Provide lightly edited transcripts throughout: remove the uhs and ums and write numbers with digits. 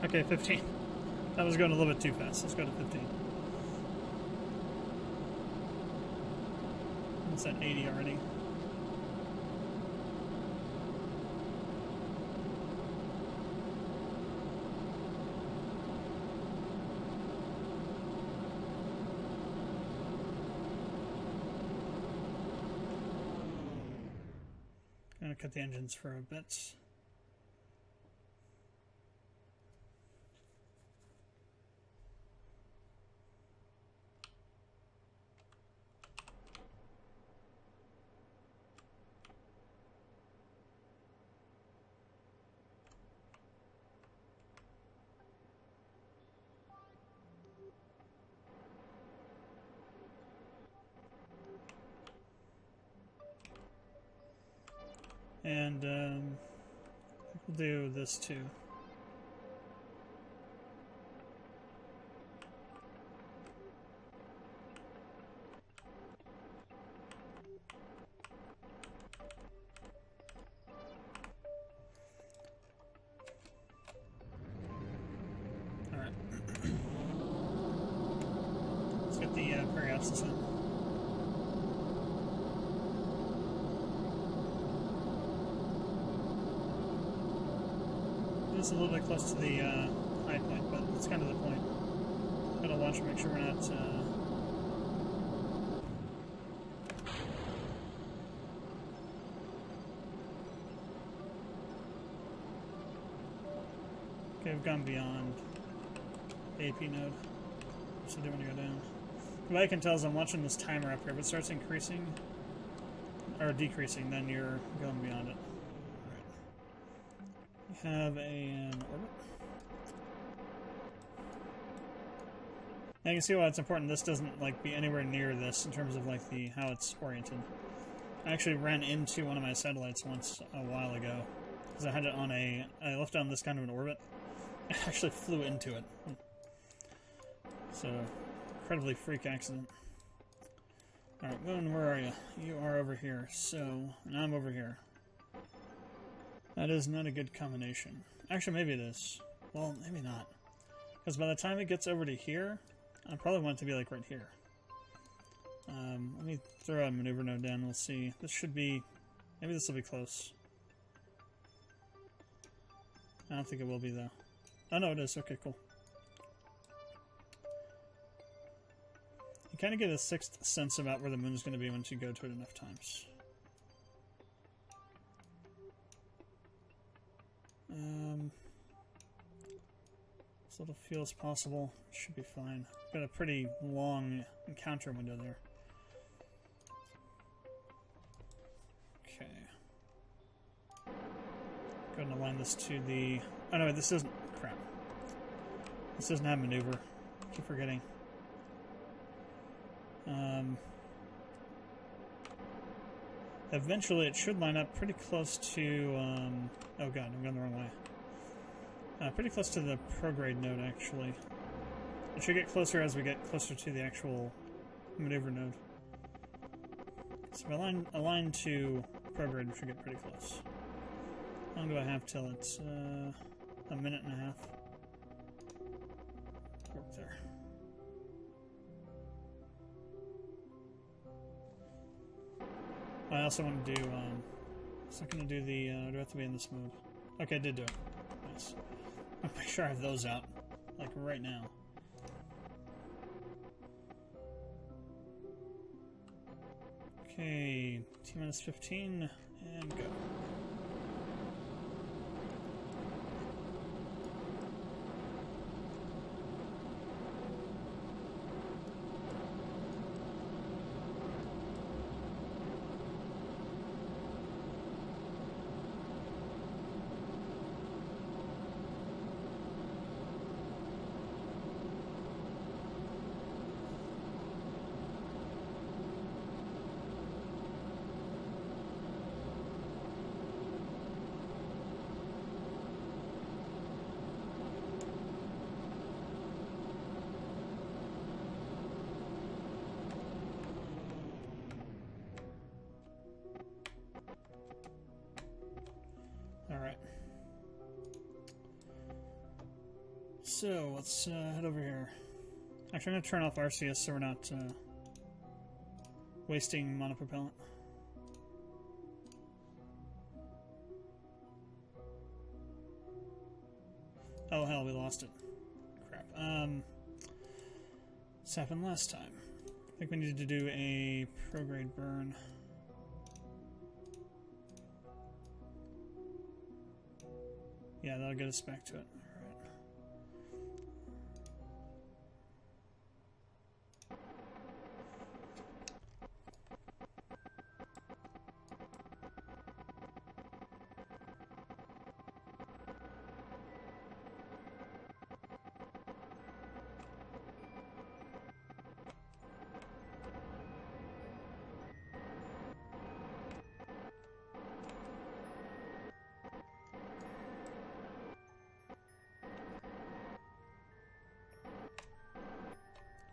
Okay, 15. That was going a little bit too fast. Let's go to 15. It's at 80 already. I'm gonna cut the engines for a bit. And we'll do this too. All right. Let's get the periapsis in. It's a little bit close to the high point, but that's kind of the point. Gotta watch and make sure we're not. Okay, we've gone beyond the AP node, so they want to go down. What I can tell is I'm watching this timer up here. If it starts increasing or decreasing, then you're going beyond it. Have an orbit. Now you can see why it's important this doesn't like be anywhere near this in terms of like the how it's oriented. I actually ran into one of my satellites once a while ago because I had it on I left it on this kind of an orbit. I actually flew into it. So incredibly freak accident. Alright, Moon, where are you? You are over here. So, and I'm over here. That is not a good combination. Actually, maybe it is. Well, maybe not. Because by the time it gets over to here, I probably want it to be like right here. Let me throw a maneuver node down. We'll see. This should be... Maybe this will be close. I don't think it will be, though. Oh, no, it is. Okay, cool. You kind of get a sixth sense about where the moon is going to be once you go to it enough times. As little fuel as possible. Should be fine. Got a pretty long encounter window there. Okay. Go ahead and align this to the... Oh no, this isn't... Crap. This doesn't have maneuver. I keep forgetting. Eventually it should line up pretty close to... oh god, I'm going the wrong way. Pretty close to the prograde node, actually. It should get closer as we get closer to the actual maneuver node. So if I align to prograde, we should get pretty close. How long do I have till it's a minute and a half? Work there. I also want to do, it's not going to do the, do I have to be in this mode? Okay, I did do it. Nice. I'm pretty sure I have those out, like right now. Okay, T-minus 15, and go. so let's head over here. Actually, I'm going to turn off RCS so we're not wasting monopropellant. Oh hell, we lost it. Crap. This happened last time. I think we needed to do a prograde burn. Yeah, that'll get us back to it.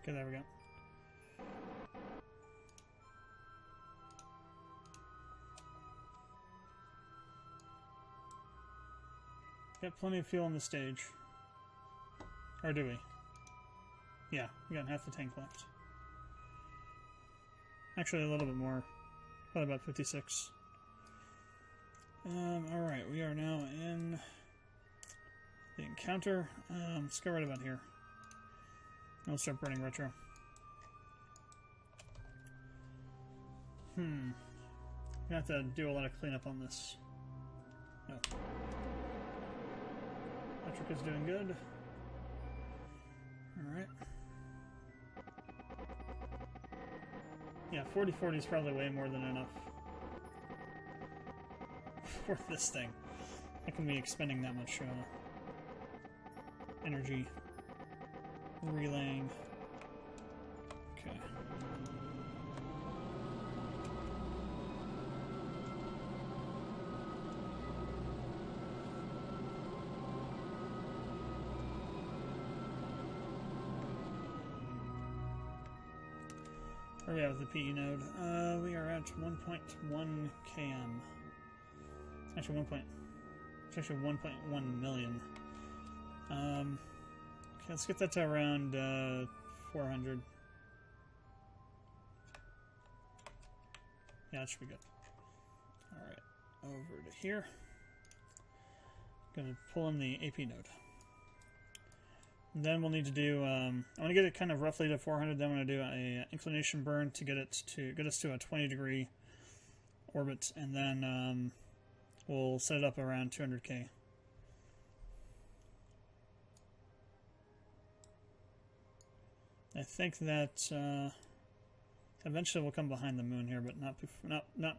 Okay, there we go. Got plenty of fuel on the stage. Or do we? Yeah, we got half the tank left. Actually, a little bit more. Probably about 56. Alright, we are now in the encounter. Let's go right about here. I'll start burning retro. I'm gonna have to do a lot of cleanup on this. Oh. Electric is doing good. Alright. Yeah, 40/40 is probably way more than enough for this thing. I can be expending that much energy. Relaying. Okay. Where are we at with the PE node? We are at 1.1 km. Actually, it's actually 1.1 million. Okay, let's get that to around 400. Yeah, that should be good. Alright, over to here. Gonna pull in the AP node. And then we'll need to do, I want to get it kind of roughly to 400, then I'm going to do a inclination burn to get us to a 20-degree orbit, and then we'll set it up around 200k. I think that eventually we'll come behind the moon here, but not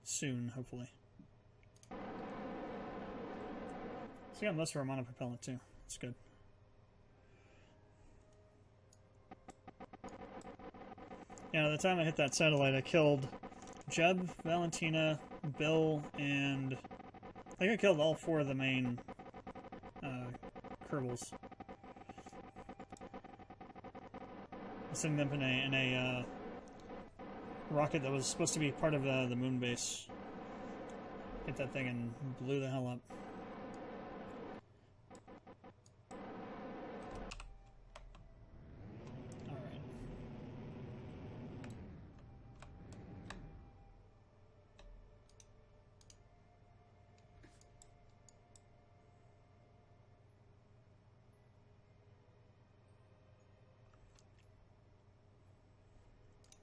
soon, hopefully. So we got most of our monopropellant too. That's good. Yeah, by the time I hit that satellite, I killed Jeb, Valentina, Bill, and I think I killed all 4 of the main Kerbals. Sending them in a rocket that was supposed to be part of the moon base. Hit that thing and blew the hell up. Alright.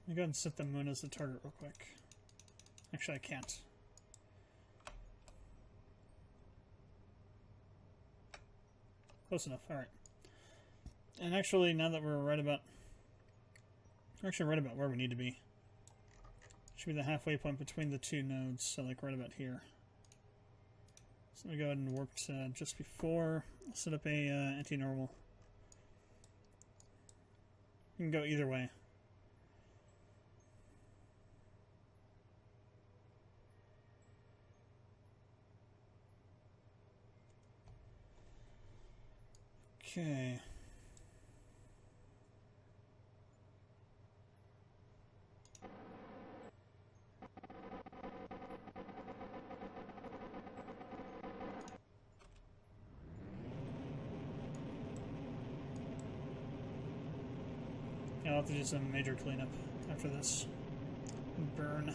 Let me go ahead and set the moon as the target real quick. Actually, I can't. Close enough, alright. And actually, now that we're right about where we need to be. Should be the halfway point between the 2 nodes, so like right about here. So we go ahead and warp to just before. I'll set up a anti-normal. You can go either way. Okay. Yeah, I'll have to do some major cleanup after this burn.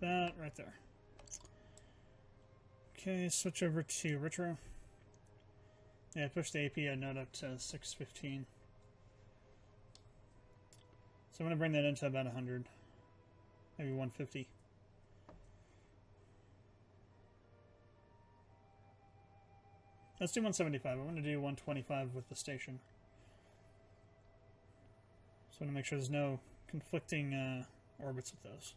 That right there. Okay, switch over to retro. Yeah, push the AP node up to 615. So I'm going to bring that into about 100, maybe 150. Let's do 175. I want to do 125 with the station. So I want to make sure there's no conflicting orbits with those.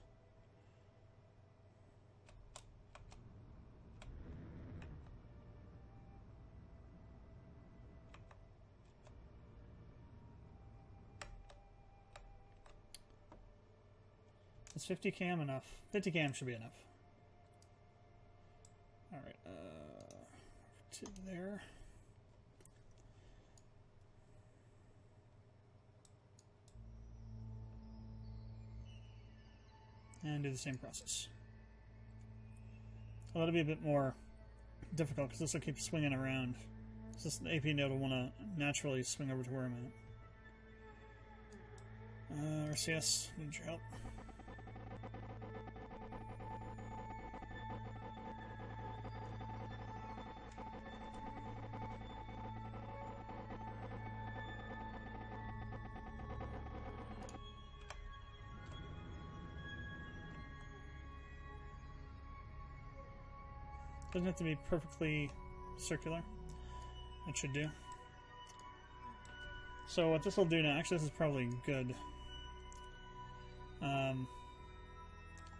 Is 50 cam enough? 50 cam should be enough. Alright, to there. And do the same process. Well, that'll be a bit more difficult because this will keep swinging around. So the AP node will want to naturally swing over to where I'm at. RCS, need your help. Doesn't have to be perfectly circular. It should do. So what this will do now, actually this is probably good.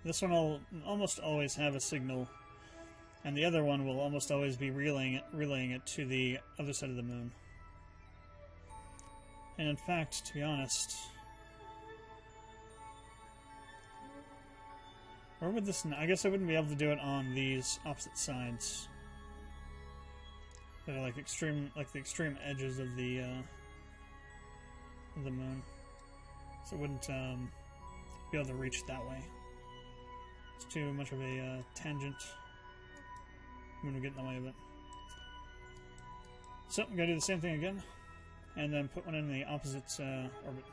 This one will almost always have a signal, and the other one will almost always be relaying it to the other side of the moon. And in fact, to be honest, where would this? I guess I wouldn't be able to do it on these opposite sides. They're like the extreme edges of the moon, so it wouldn't be able to reach that way. It's too much of a tangent. I'm gonna get in the way of it. So I'm gonna do the same thing again, and then put one in the opposite orbit.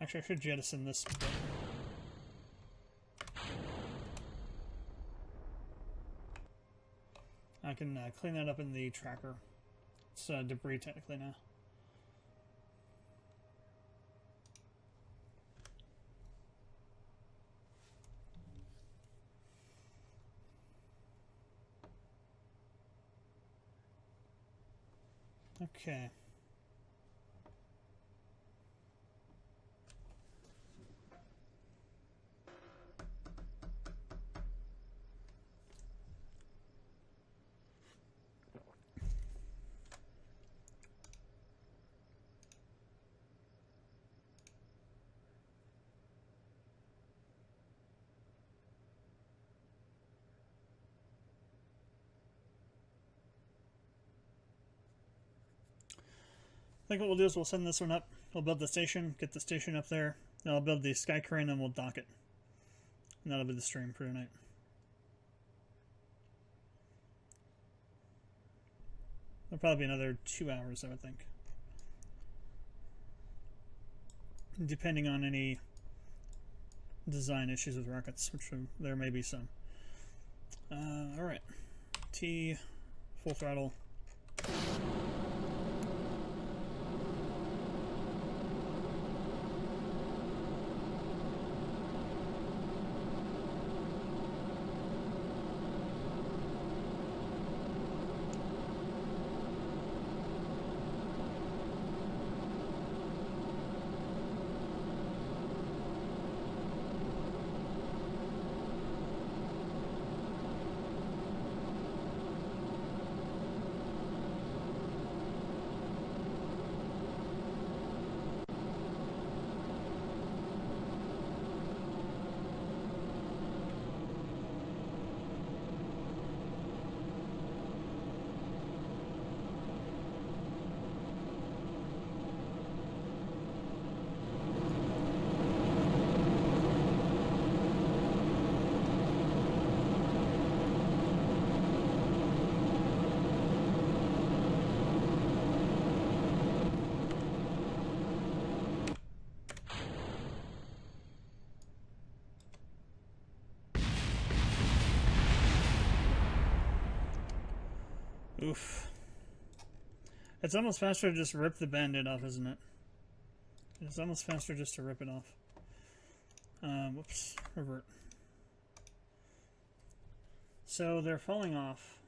Actually, I should jettison this bit. I can clean that up in the tracker. It's debris technically now. Okay. I think what we'll do is we'll send this one up. We'll build the station, get the station up there. Then I'll build the sky crane and we'll dock it. And that'll be the stream for tonight. It'll probably be another 2 hours, I would think. Depending on any design issues with rockets, which there may be some. Alright. T, full throttle. Oof. It's almost faster to just rip the band-aid off, isn't it? It's almost faster just to rip it off. Whoops. Revert. So they're falling off.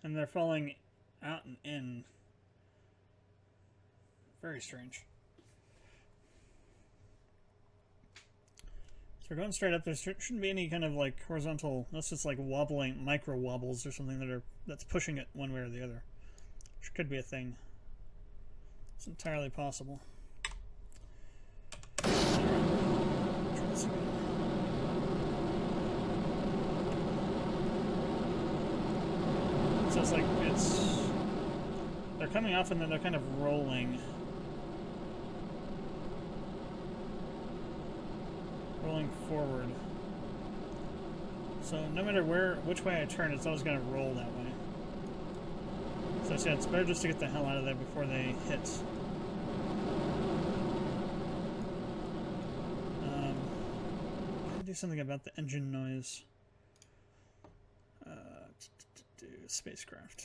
And they're falling out and in. Very strange. So we're going straight up. There shouldn't be any kind of like horizontal. That's just like wobbling, micro wobbles or something that's pushing it one way or the other. Which could be a thing. It's entirely possible. Try this again. So it's like they're coming off and then they're kind of rolling. Rolling forward. So no matter which way I turn, it's always going to roll that way. So yeah, it's better just to get the hell out of there before they hit. I'll do something about the engine noise. Do spacecraft.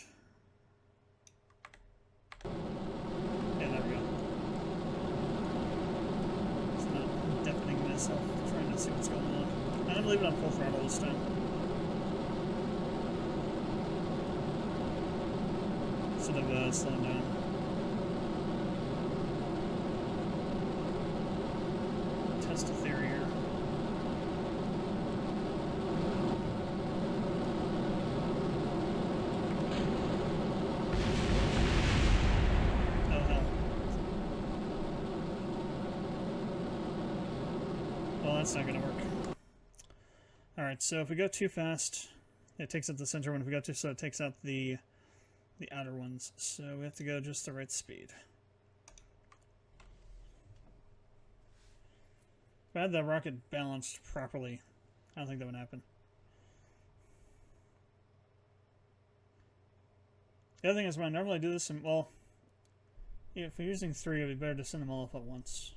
Yeah, there we go. It's not deafening myself trying to see what's going on. I'm going to leave it on full throttle this time. Instead of slowing down. Test a theory here. That's not going to work. Alright, so if we go too fast, it takes up the center one. If we go too slow, it takes out the outer ones. So we have to go just the right speed. If I had the rocket balanced properly, I don't think that would happen. The other thing is when I normally do this, well, if we're using 3, it would be better to send them all off at once.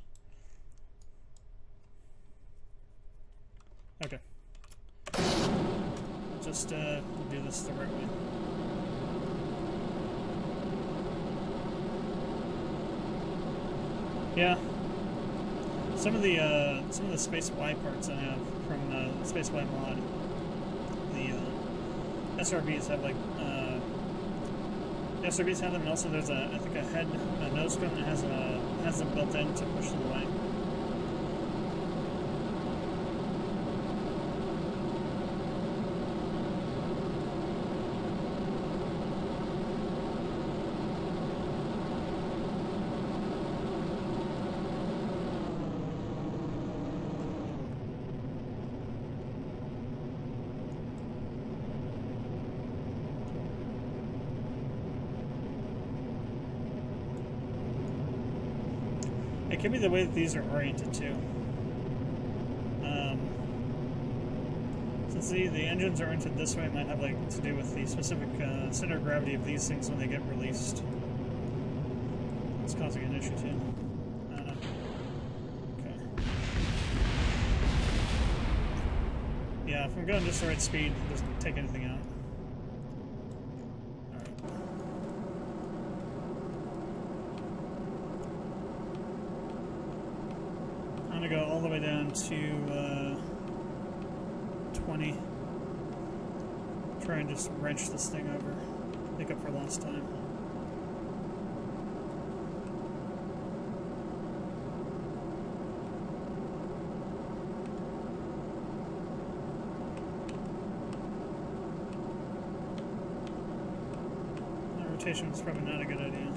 Okay. Just do this the right way. Yeah. Some of the Space Y parts I have from the Space Y mod, the SRBs have like the SRBs have them, and also there's I think a nose cone that has them built in to push them away. It could be the way that these are oriented too. Since the engines are oriented this way, it might have like to do with the specific center of gravity of these things when they get released. It's causing an issue too. I don't know. Okay. Yeah, if I'm going just the right speed, it doesn't take anything out. Go all the way down to 20. Try and just wrench this thing over. Make up for lost time. That rotation was probably not a good idea.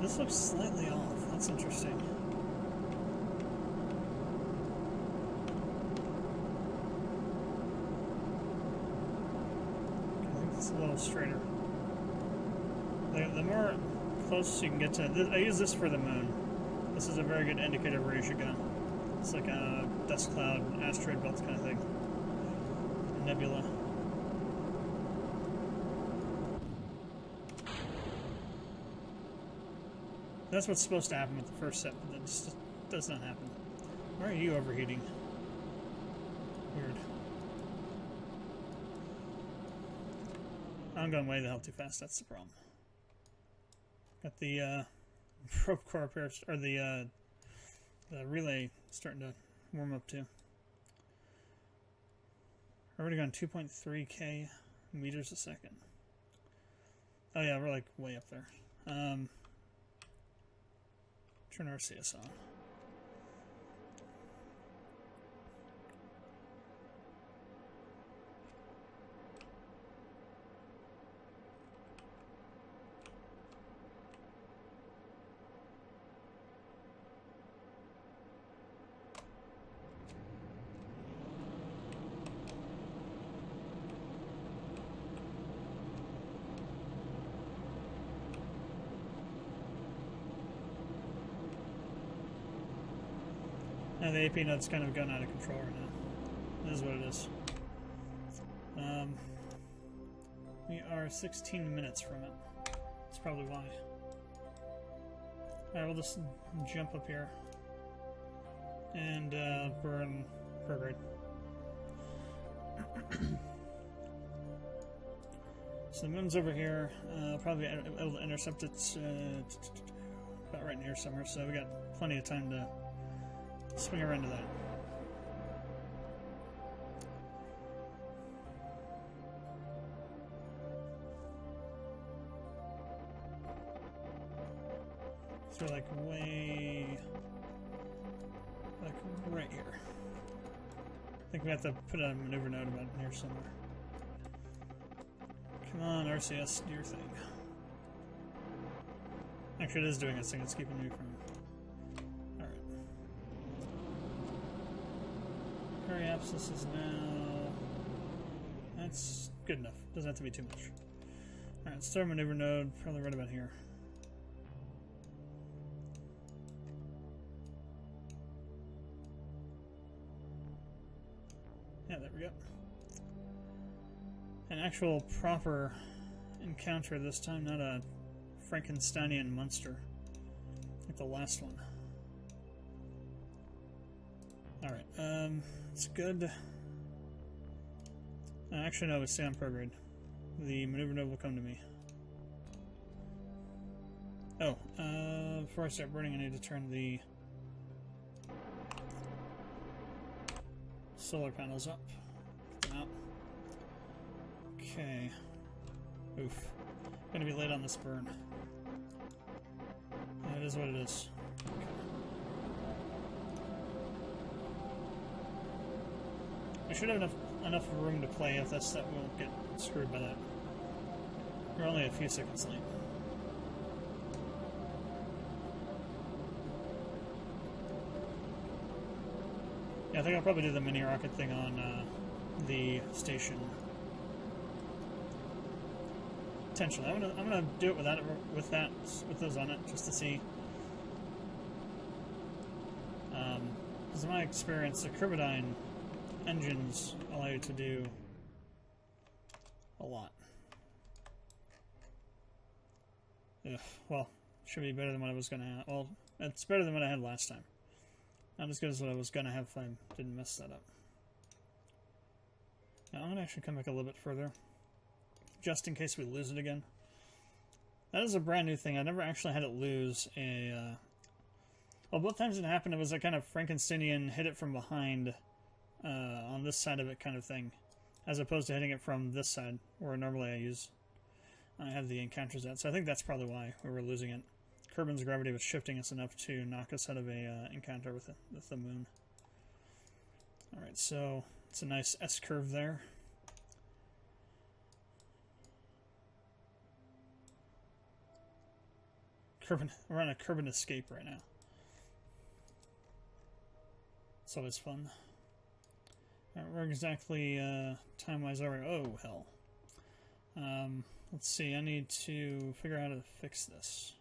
This looks slightly off. That's interesting. I think it's a little straighter. The more close you can get to... I use this for the moon. This is a very good indicator of where you should go. It's like a dust cloud, asteroid belt kind of thing. A nebula. That's what's supposed to happen with the first set, but that just does not happen. Why are you overheating? Weird. I'm going way the hell too fast, that's the problem. Got the probe core up here, or the relay starting to warm up too. Already gone 2.3k meters a second. Oh yeah, we're like way up there. Turn RCS on. Now the AP node's kind of gone out of control right now. This is what it is. We are 16 minutes from it. That's probably why. Alright, we'll just jump up here and burn prograde. So the moon's over here. Probably able to intercept it about right in here somewhere, so we got plenty of time to swing around to that. So like way, like right here. I think we have to put a maneuver node about here somewhere. Come on, RCS, do your thing. Actually, it is doing its thing. It's keeping me from... Alright. Periapsis is now... That's good enough. Doesn't have to be too much. Alright, let's start maneuver node. Probably right about here. Yeah, there we go. An actual proper encounter this time, not a Frankensteinian monster like the last one. Alright, it's good. Actually, no, we stay on prograde. The maneuver node will come to me. Oh, before I start burning, I need to turn the solar panels up. Get them out. Okay. Oof. Gonna be late on this burn. It is what it is. Okay. We should have enough room to play if that won't get screwed by that. We're only a few seconds late. Yeah, I think I'll probably do the mini rocket thing on the station. Potentially, I'm gonna do it with those on it, just to see. Because in my experience, the Kerbal engines allow you to do a lot. Ugh, well, should be better than what I was gonna have. Well, it's better than what I had last time. Not as good as what I was gonna have if I didn't mess that up. Now I'm gonna actually come back a little bit further, just in case we lose it again. That is a brand new thing. I never actually had it lose a... Well, both times it happened, it was a kind of Frankensteinian hit it from behind on this side of it kind of thing, as opposed to hitting it from this side, where normally I have the encounters at. So I think that's probably why we were losing it. Kerbin's gravity was shifting us enough to knock us out of a encounter with the moon. Alright, so it's a nice S-curve there. We're on a Kerbin escape right now. It's always fun. Alright, where exactly time-wise are we? Oh, hell. let's see, I need to figure out how to fix this.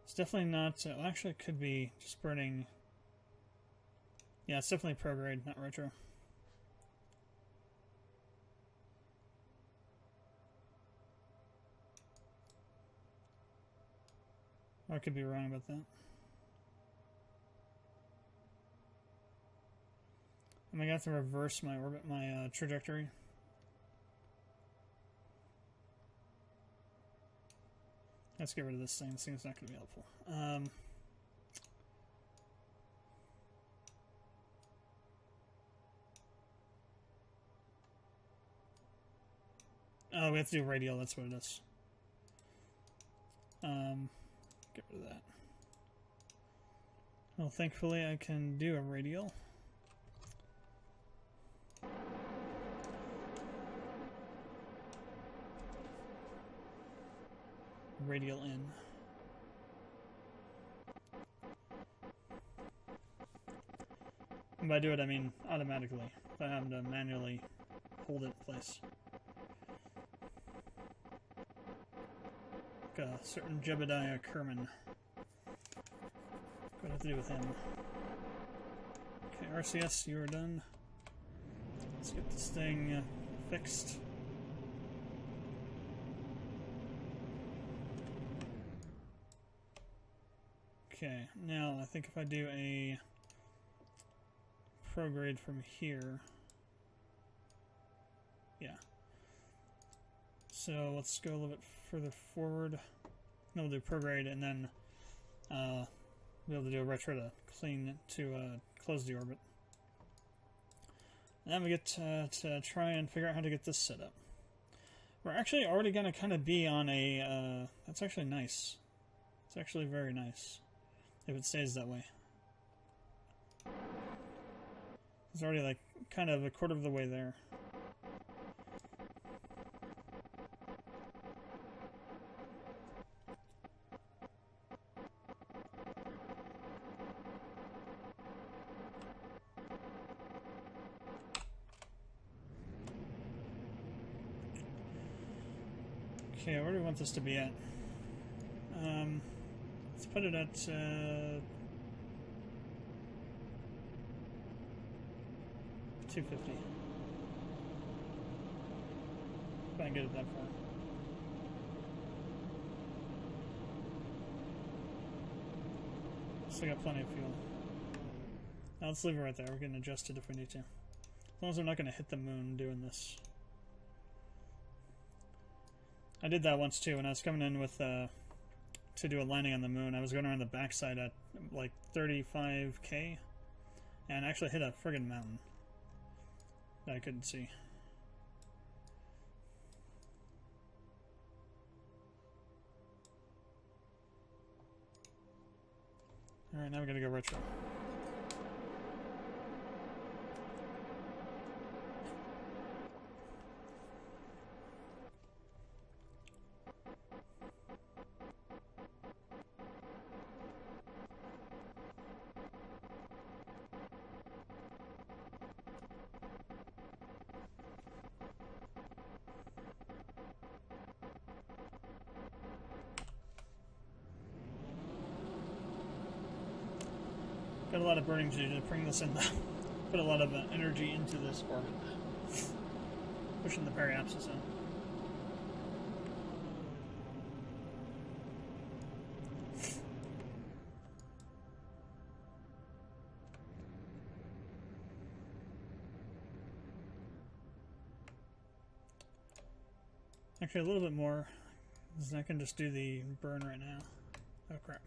It's definitely not, well, actually it could be just burning. Yeah, it's definitely prograde, not retro. Or I could be wrong about that. Am I gonna have to reverse my orbit, my trajectory? Let's get rid of this thing. This thing's not gonna be helpful. Oh, we have to do radial. That's what it is. Get rid of that. Well, thankfully I can do a radial. Radial in. And by do it, I mean automatically. If I have to manually hold it in place. Like a certain Jebediah Kerman. What do I have to do with him? Okay, RCS, you are done. Let's get this thing fixed. Okay, now I think if I do a prograde from here, yeah. So let's go a little bit further forward. Then we'll do prograde and then be able to do a retro to clean to close the orbit. And then we get to try and figure out how to get this set up. We're actually already going to kind of be on a. That's actually nice. It's actually very nice. If it stays that way. It's already like kind of a quarter of the way there. Okay, where do we want this to be at? Let's put it at 250. If I can get it that far. Still got plenty of fuel. Now let's leave it right there. We can adjust it if we need to. As long as we're not going to hit the moon doing this. I did that once too when I was coming in with to do a landing on the moon. I was going around the backside at like 35k and actually hit a friggin' mountain that I couldn't see. Alright, now we gotta go retro. Got a lot of burning to do to bring this in. Put a lot of energy into this orbit. Pushing the periapsis in. Actually, a little bit more, because I can just do the burn right now. Oh crap.